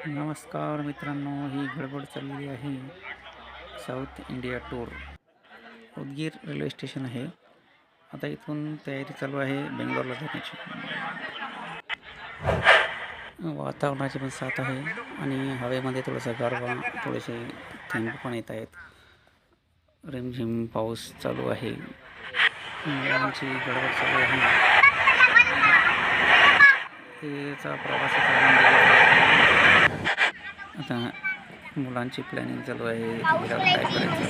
नमस्कार मित्रांनो, ही गडबड चाललेली आहे. South India tour Udgir railway station आहे. आता इथून तयारी चालू आहे बेंगलोरला जाण्याची. वातावरणाची पण साथ आहे आणि हवेमध्ये थोडासा गारवा, थोडेसे थेंब पण येत आहेत. रिमझिम पाऊस चालू आहे. मुलांची गडबड चालू आहे. त्याचा प्रवासाचा आनंद घेत आता मुलांची प्लॅनिंग चालू आहे. काय करायचं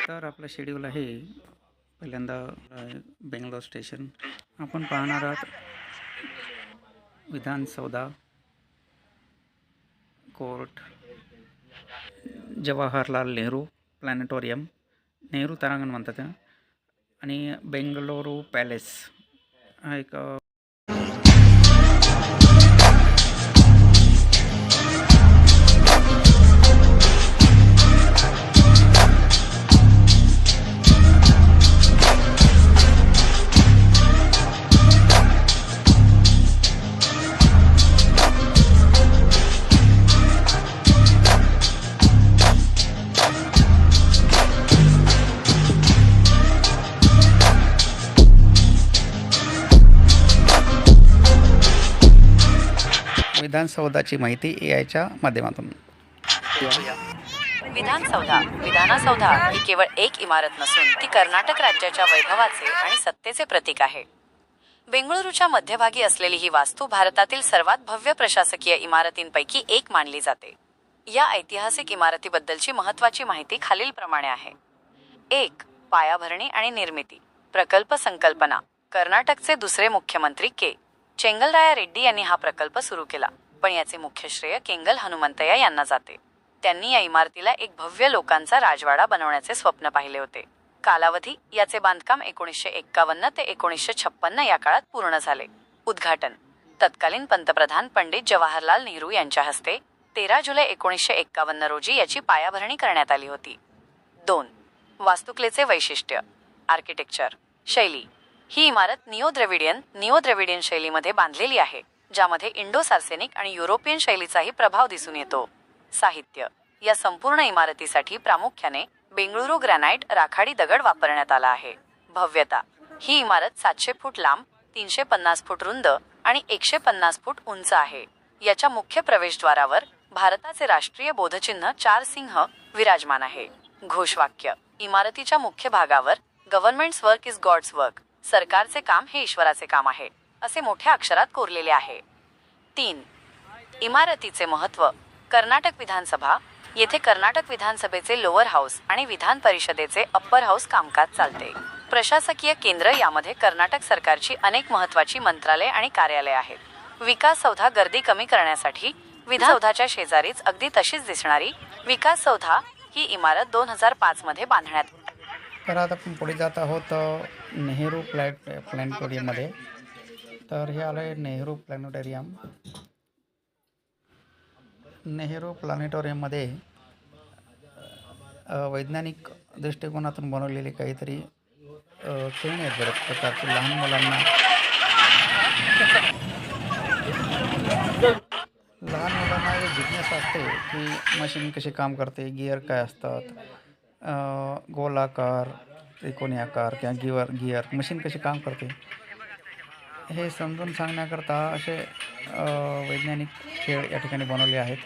तर आपलं शेड्यूल आहे. पहिल्यांदा बेंगलोर स्टेशन आपण पाहणार आहात. विधानसौधा कोर्ट, जवाहरलाल नेहरू प्लॅनेटोरियम, नेहरू तारांगण म्हणतात, आणि बेंगळुरू पॅलेस हा एक विधानसौधाची माहिती एआयच्या माध्यमातून. विधानसौधा ही केवळ एक इमारत नसून ती कर्नाटक राज्याच्या वैभवाचे आणि सत्तेचे प्रतीक आहे. बेंगळुरूच्या मध्यभागी असलेली ही वास्तू भारतातील सर्वात भव्य प्रशासकीय इमारतींपैकी एक मानली जाते. या ऐतिहासिक इमारतीबद्दलची महत्त्वाची माहिती खालीलप्रमाणे आहे. 1. पायाभरणी आणि निर्मिती. प्रकल्प संकल्पना. कर्नाटकचे दुसरे मुख्यमंत्री के. चेंगलराया रेड्डी यांनी हा प्रकल्प सुरू केला, पण याचे मुख्य श्रेय केंगल हनुमंतय्या यांना जाते. त्यांनी या इमारतीला एक भव्य लोकांचा राजवाडा बनवण्याचे स्वप्न पाहिले होते. कालावधी. याचे बांधकाम 1951 ते 1956 या काळात पूर्ण झाले. उद्घाटन. तत्कालीन पंतप्रधान पंडित जवाहरलाल नेहरू यांच्या हस्ते 13 जुलै 1951 रोजी याची पायाभरणी करण्यात आली होती. 2. वास्तुकलेचे वैशिष्ट्य. आर्किटेक्चर. शैली. ही इमारत निओ द्रविडियन शैलीमध्ये बांधलेली आहे, ज्यामध्ये इंडो सार्सेनिक आणि युरोपियन शैलीचाही प्रभाव दिसून येतो. साहित्य. या संपूर्ण इमारतीसाठी प्रामुख्याने बेंगळुरू ग्रॅनाइट राखाडी दगड वापरण्यात आला आहे. भव्यता. ही इमारत 700 फूट लांब, 350 फूट रुंद आणि 150 फूट उंच आहे. याच्या मुख्य प्रवेशद्वारावर भारताचे राष्ट्रीय बोधचिन्ह 4 सिंह विराजमान आहे. घोषवाक्य. इमारतीच्या मुख्य भागावर government's work is God's work, सरकारचे काम हे ईश्वराचे काम आहे, असे मोठ्या अक्षरात कोरलेले आहे. 3. इमारतीचे महत्त्व. कर्नाटक विधानसभा. येथे कर्नाटक विधानसभेचे लोअर हाऊस आणि विधान परिषदेचे अप्पर हाऊस कामकाज चालते. प्रशासकीय केंद्र. यामध्ये कर्नाटक सरकारची अनेक महत्त्वाची मंत्रालये आणि कार्यालये आहेत. विकास सौधा. गर्दी कमी करण्यासाठी विधानसौधाच्या शेजारीच अगदी तशीच दिसणारी विकास सौधा ही इमारत 2005 मध्ये बांधण्यात. तर आता आपण पुढे जात आहोत नेहरू प्लॅनेटोरियममध्ये. तर हे आलं आहे नेहरू प्लॅनेटोरियम. नेहरू प्लॅनेटोरियममध्ये वैज्ञानिक दृष्टिकोनातून बनवलेले काहीतरी खेळणे आहेत बऱ्याच प्रकारचे. लहान मुलांना एक जिज्ञासा असते की मशीन कशी काम करते, गिअर काय असतात, गोलाकार, त्रिकोणी आकार किंवा गिअर मशीन कशी काम करते हे समजून सांगण्याकरता असे वैज्ञानिक खेळ या ठिकाणी बनवले आहेत.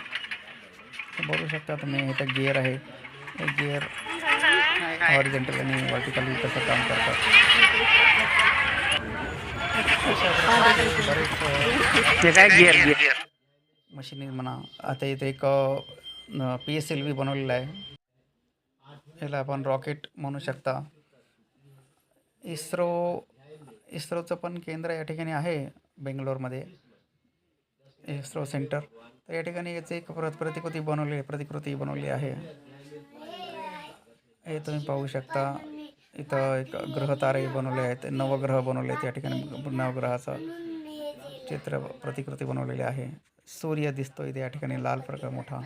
बघू शकता तुम्ही, इथं गिअर आहे. हे गिअर हॉरिझॉन्टल आणि व्हर्टिकली कसं काम करतात. बरेच मशीन म्हणा. आता इथे एक PSLV बनवलेला आहे. याला आपण रॉकेट म्हणू शकता. इस्रोचं पण केंद्र या ठिकाणी आहे बेंगलोरमध्ये, इस्रो सेंटर. तर या ठिकाणी याची एक प्रतिकृती बनवली आहे. हे तुम्ही पाहू शकता. इथं एक ग्रहतारे बनवले आहेत, नवग्रह बनवले आहेत. या ठिकाणी नवग्रहाचं चित्र प्रतिकृती बनवलेली आहे. सूर्य दिसतो इथे या ठिकाणी लाल प्रकार मोठा.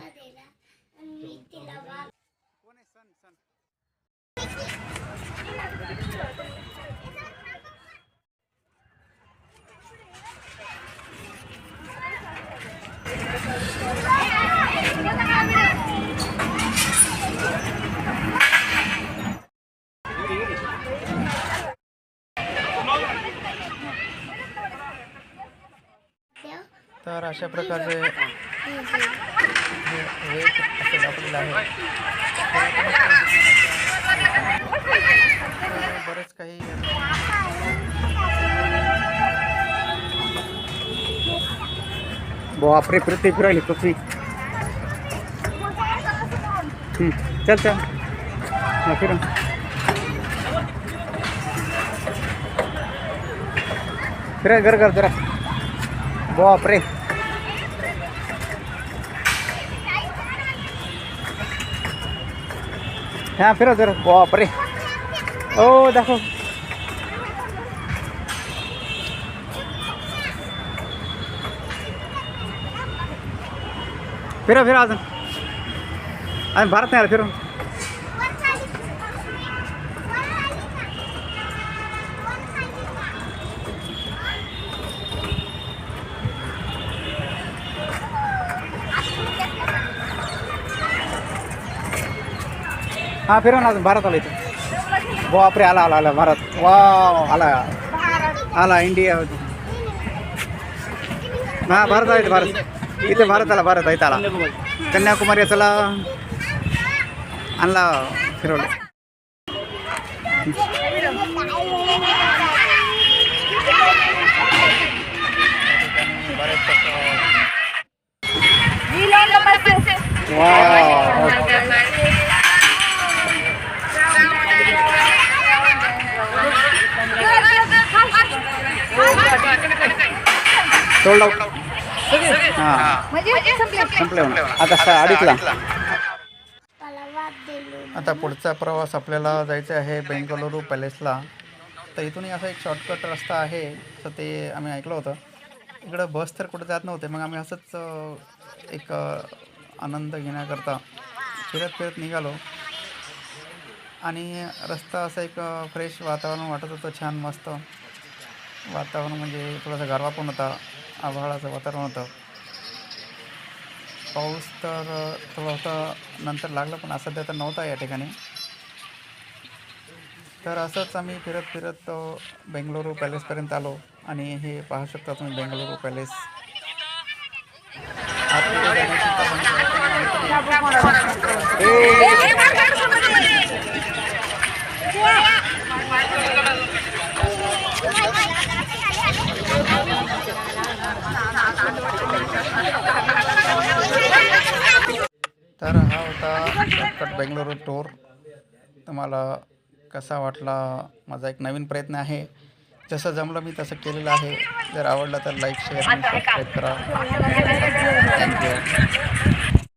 तर अशा प्रकारे हे वेट असं दाखवलेलं आहे. तर बरेच काही बापरे प्रत्येक फिरायली पृथ्वी. चल चल फिर फिरा घर घर जरा. बापरे हाँ फिरा जरा. बापरे ओ दाखव. फिरा फिरा अजून आम्ही भारत नाही आला फिरून. हाँ फिरव ना अजून भारत आला इथं. बापरे आला आला आला भारत. वा आला आला इंडिया. हां भारत आहे भारत. इथे भारत आला भारत इथं आला. कन्याकुमारी चला आणला फिरवलं. Sold out. हां संपले आता 2:30ला. आता पुढचा प्रवास आपल्याला जायचा आहे बेंगलुरू पॅलेसला. तर इथूनही असा एक शॉर्टकट रस्ता आहे तर ते आम्ही ऐकलं होतं. इकडं बस तर कुठं जात नव्हते. मग आम्ही असंच एक आनंद घेण्याकरता फिरत फिरत निघालो आणि रस्ता असं एक फ्रेश वातावरण वाटत होतं. छान मस्त वातावरण म्हणजे थोडासा गारवा पण होता. आभाळाचं वातावरण होतं. पाऊस तर थोडंसं नंतर लागलं पण सध्या तर नव्हता या ठिकाणी. तर असंच आम्ही फिरत फिरत बेंगलुरू पॅलेसपर्यंत आलो आणि हे पाहू शकता तुम्ही बेंगलुरू पॅलेस. तर हा होता शॉर्टकट बेंगलुरू टूर. तुम्हाला कसा वाटला? माझा एक नवीन प्रयत्न आहे. जसं जमलं मी तसं केलेलं आहे. जर आवडलं तर लाईक शेअर आणि सबस्क्राईब करा. थँक्यू.